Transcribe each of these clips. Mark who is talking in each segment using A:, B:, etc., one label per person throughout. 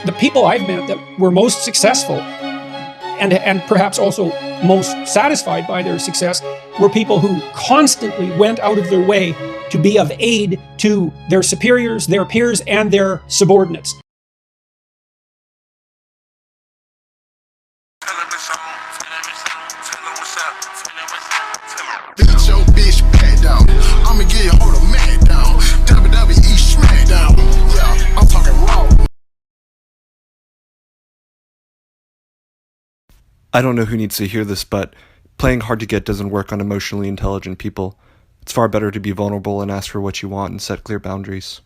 A: The people I've met that were most successful and perhaps also most satisfied by their success were people who constantly went out of their way to be of aid to their superiors, their peers, and their subordinates.
B: I don't know who needs to hear this, but playing hard to get doesn't work on emotionally intelligent people. It's far better to be vulnerable and ask for what you want and set clear boundaries.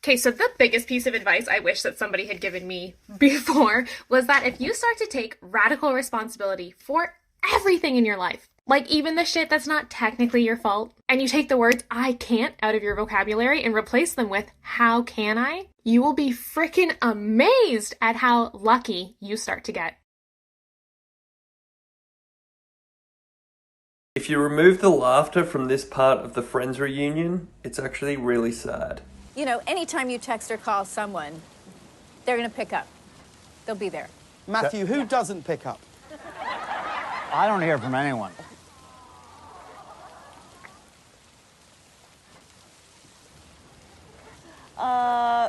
C: Okay, so the biggest piece of advice I wish that somebody had given me before was that if you start to take radical responsibility for everything in your life, like even the shit that's not technically your fault, and you take the words I can't out of your vocabulary and replace them with how can I, you will be freaking amazed at how lucky you start to get.
D: If you remove the laughter from this part of the Friends reunion, it's actually really sad.
E: You know, anytime you text or call someone, they're going to pick up. They'll be there.
F: Matthew, who doesn't pick up?
G: I don't hear from anyone.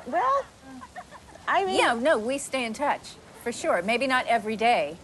E: Well, I mean... Yeah, no, we stay in touch, for sure. Maybe not every day.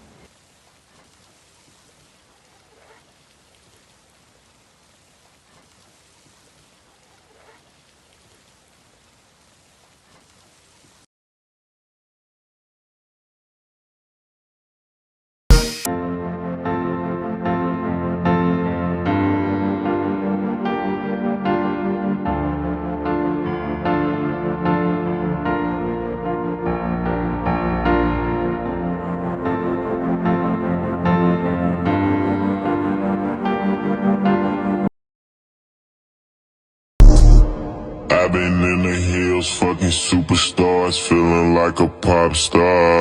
H: I've been in the hills, fucking superstars, feeling like a pop star.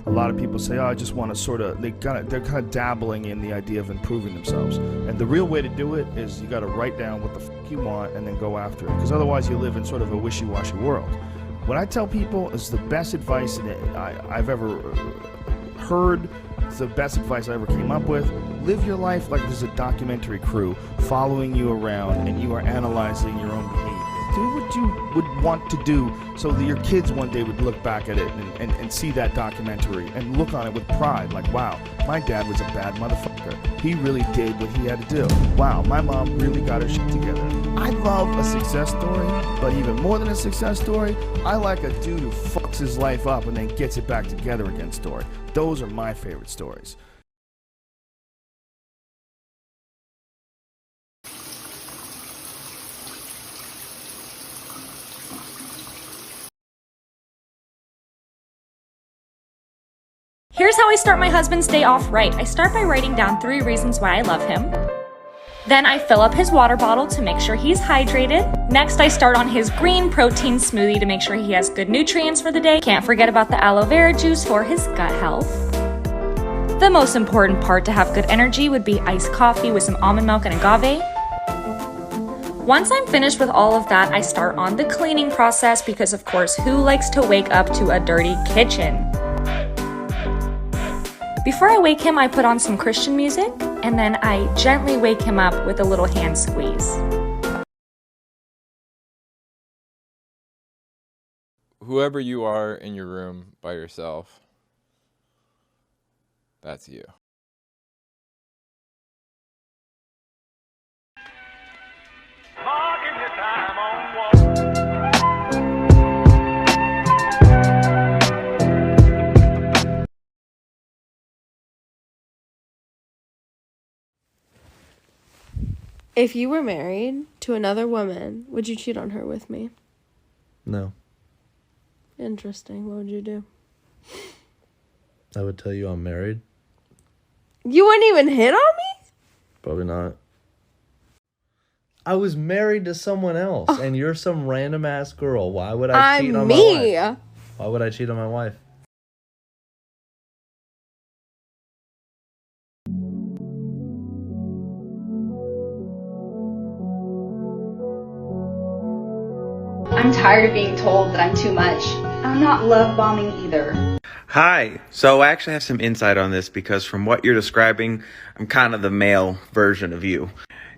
I: A lot of people say, oh, I just want to sort of, they're kind of dabbling in the idea of improving themselves. And the real way to do it is you got to write down what the fuck you want and then go after it. Because otherwise you live in sort of a wishy-washy world. What I tell people is the best advice that I've ever heard. It's the best advice I ever came up with. Live your life like there's a documentary crew following you around and you are analyzing your own behavior. Do what you would want to do so that your kids one day would look back at it and see that documentary and look on it with pride. Like, wow, my dad was a bad motherfucker. He really did what he had to do. Wow, my mom really got her shit together. I love a success story, but even more than a success story, I like a dude who fucks his life up and then gets it back together again story. Those are my favorite stories.
J: Here's how I start my husband's day off right. I start by writing down 3 reasons why I love him. Then I fill up his water bottle to make sure he's hydrated. Next, I start on his green protein smoothie to make sure he has good nutrients for the day. Can't forget about the aloe vera juice for his gut health. The most important part to have good energy would be iced coffee with some almond milk and agave. Once I'm finished with all of that, I start on the cleaning process because, of course, who likes to wake up to a dirty kitchen? Before I wake him, I put on some Christian music, and then I gently wake him up with a little hand squeeze.
K: Whoever you are in your room by yourself, that's you.
L: If you were married to another woman, would you cheat on her with me?
M: No.
L: Interesting. What would you do?
M: I would tell you I'm married.
L: You wouldn't even hit on me?
M: Probably not. I was married to someone else, and you're some random ass girl. Why would I cheat on my wife? Why would I cheat on my wife?
N: I'm tired of being told that I'm too much. I'm not love bombing either.
O: Hi. So I actually have some insight on this because from what you're describing, I'm kind of the male version of you.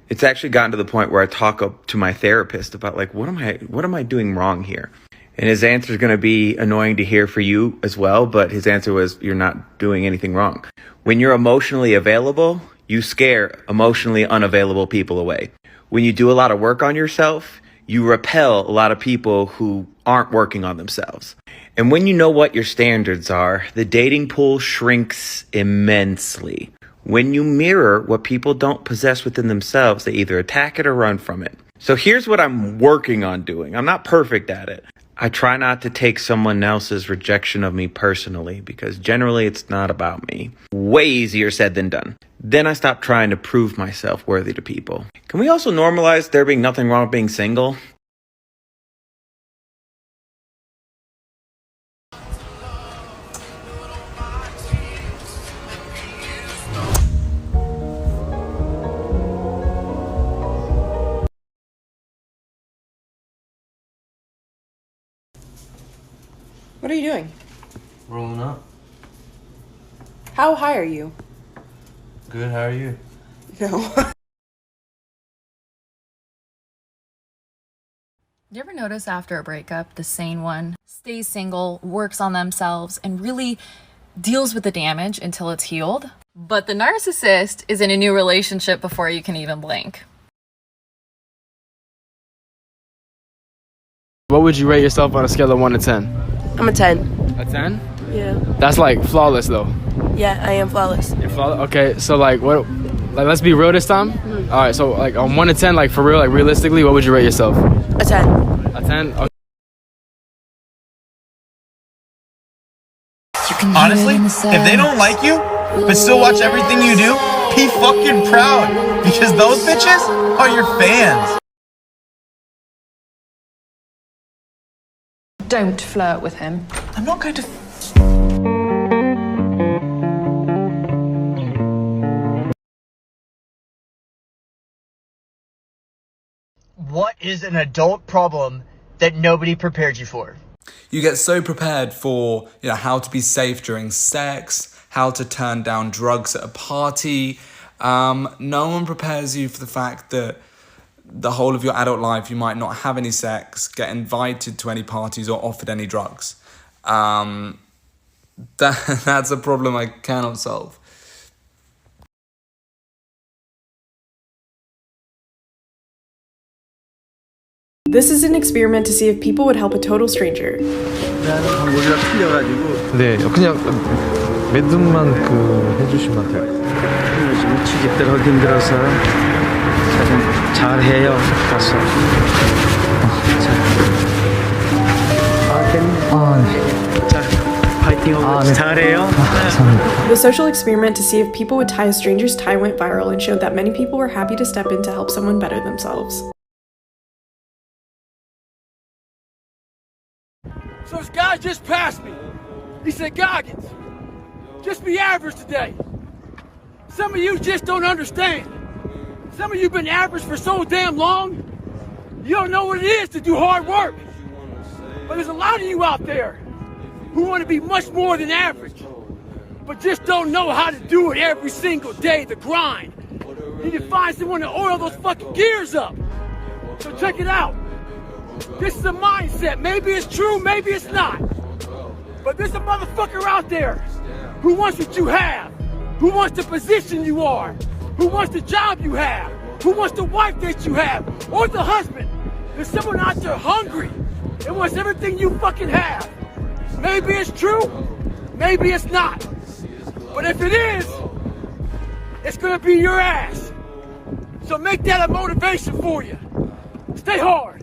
O: It's actually gotten to the point where I talk up to my therapist about like, what am I doing wrong here? And his answer is going to be annoying to hear for you as well, but his answer was, you're not doing anything wrong. When you're emotionally available, you scare emotionally unavailable people away. When you do a lot of work on yourself, you repel a lot of people who aren't working on themselves. And when you know what your standards are, the dating pool shrinks immensely. When you mirror what people don't possess within themselves, they either attack it or run from it. So here's what I'm working on doing. I'm not perfect at it. I try not to take someone else's rejection of me personally because generally it's not about me. Way easier said than done. Then I stop trying to prove myself worthy to people. Can we also normalize there being nothing wrong with being single?
P: What are you doing?
M: Rolling up.
P: How high are you?
M: Good, how are you?
P: No.
Q: You ever notice after a breakup, the sane one stays single, works on themselves, and really deals with the damage until it's healed? But the narcissist is in a new relationship before you can even blink.
R: What would you rate yourself on a scale of 1 to 10?
S: I'm a 10.
R: A 10?
S: Yeah.
R: That's like flawless though.
S: Yeah, I am flawless.
R: You're flawless? Okay, so like what, like let's be real this time.
S: Mm-hmm.
R: All right, so like on 1 to 10, like for real, like realistically, what would you rate yourself?
S: A 10.
R: A 10? Okay.
F: Honestly, if they don't like you, but still watch everything you do, be fucking proud. Because those bitches are your fans.
T: Don't flirt with him.
F: I'm not going to...
U: What is an adult problem that nobody prepared you for?
V: You get so prepared for, how to be safe during sex, how to turn down drugs at a party. No one prepares you for the fact that the whole of your adult life you might not have any sex, get invited to any parties or offered any drugs. That's a problem I cannot solve.
P: This is an experiment to see if people would help a total stranger.
W: 나는 방법이라 틀려가지고. 네, 그냥 매듭만 해주시면 돼요. 요즘 취직 들어가기 힘들어서 잘해요. 가서.
P: The social experiment to see if people would tie a stranger's tie went viral and showed that many people were happy to step in to help someone better themselves.
X: So this guy just passed me. He said, Goggins, just be average today. Some of you just don't understand. Some of you been average for so damn long, you don't know what it is to do hard work. But there's a lot of you out there who want to be much more than average, but just don't know how to do it every single day, the grind. You need to find someone to oil those fucking gears up. So check it out. This is a mindset. Maybe it's true, maybe it's not. But there's a motherfucker out there who wants what you have, who wants the position you are, who wants the job you have, who wants the wife that you have, or the husband. There's someone out there hungry and wants everything you fucking have. Maybe it's true, maybe it's not. But if it is, it's gonna be your ass. So make that a motivation for you. Stay hard.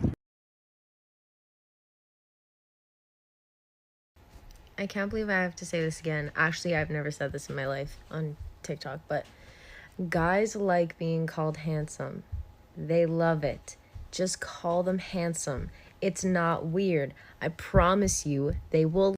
Y: I can't believe I have to say this again. Actually, I've never said this in my life on TikTok, but guys like being called handsome. They love it. Just call them handsome. It's not weird. I promise you, they will